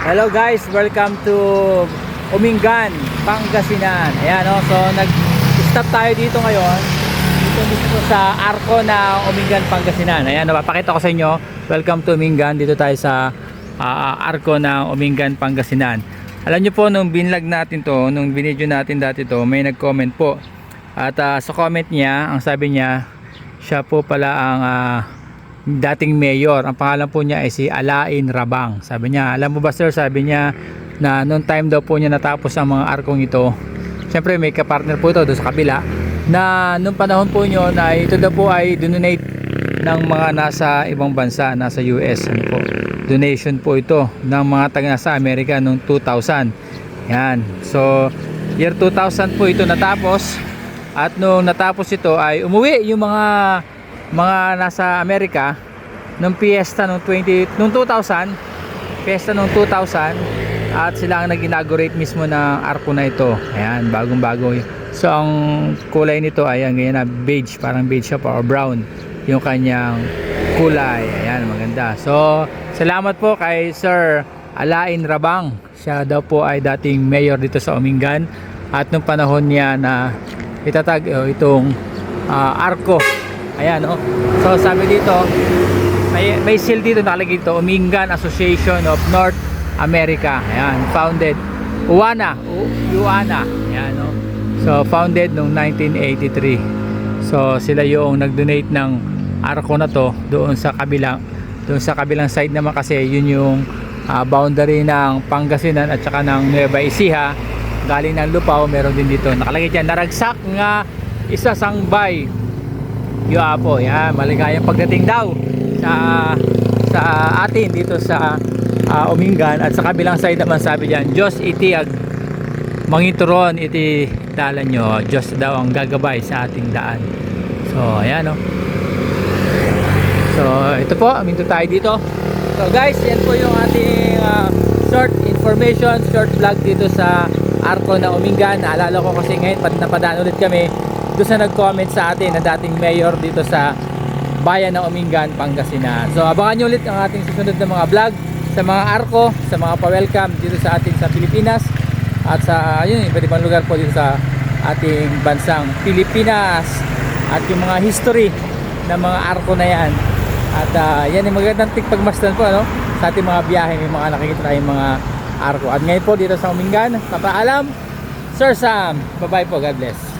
Hello guys, welcome to Umingan, Pangasinan. Ayan o, so nag-stop tayo dito ngayon. Dito sa Arco na Umingan, Pangasinan. Ayan, napapakita ko sa inyo. Welcome to Umingan. Dito tayo sa Arco na Umingan, Pangasinan. Alam nyo po, nung binlog natin to, nung binidyo natin dati to, may nag-comment po. At sa comment niya, ang sabi niya, siya po pala ang dating mayor. Ang pangalan po niya ay si Alain Rabang. Sabi niya, alam mo ba sir, sabi niya na noong time daw po niya natapos ang mga arkong ito. Siyempre may kapartner po ito doon sa kabila, na noong panahon po niyo na ito daw po ay donate ng mga nasa ibang bansa, nasa US. Ano po? Donation po ito ng mga taga nasa Amerika noong 2000. Yan. So year 2000 po ito natapos. At nung natapos ito ay umuwi yung mga nasa Amerika nung piyesta nung 2000, piyesta nung 2000, at sila ang nag-inaugurate mismo ng arko na ito. Ayan, bagong-bago. So ang kulay nito ay ang ganyan na beige, parang beige siya or brown yung kanyang kulay. Ayan, maganda. So salamat po kay Sir Alain Rabang. Siya daw po ay dating mayor dito sa Umingan, at nung panahon niya na itatag itong arko. Ayan, oh. So sabi dito, may seal dito nakalagay dito, Umingan Association of North America. Ayan, founded UANA. Ayan, oh. So founded noong 1983. So sila yung nag-donate ng arko na to doon sa kabilang side naman, kasi yun yung boundary ng Pangasinan at saka ng Nueva Ecija. Galing ng Lupao, meron din dito nakalagay dyan, naragsak nga isa sangbay yo apo. Yan, maligayang pagdating daw sa atin dito sa Umingan. At sa kabilang side naman sabi diyan, Diyos iti mangituron iti dalan nyo, Diyos daw ang gagabay sa ating daan. So ayan, no? So ito po, aminto tayo dito. So guys, yan po yung ating short information, short vlog dito sa Arco na Umingan. Naalala ko kasi ngayon napadaan ulit kami doon sa nag-comment sa atin na dating mayor dito sa bayan ng Umingan, Pangasinan. So abangan nyo ulit ang ating susunod na mga vlog sa mga arko, sa mga pa-welcome dito sa ating sa Pilipinas, at sa iba't ibang lugar po dito sa ating bansang Pilipinas, at yung mga history ng mga arko na yan. At yan yung magandang tigpagmasdan po, ano, sa ating mga biyahe. May mga nakikita tayong mga arko. At ngayon po dito sa Umingan, papaalam, Sir Sam. Bye bye po, God bless.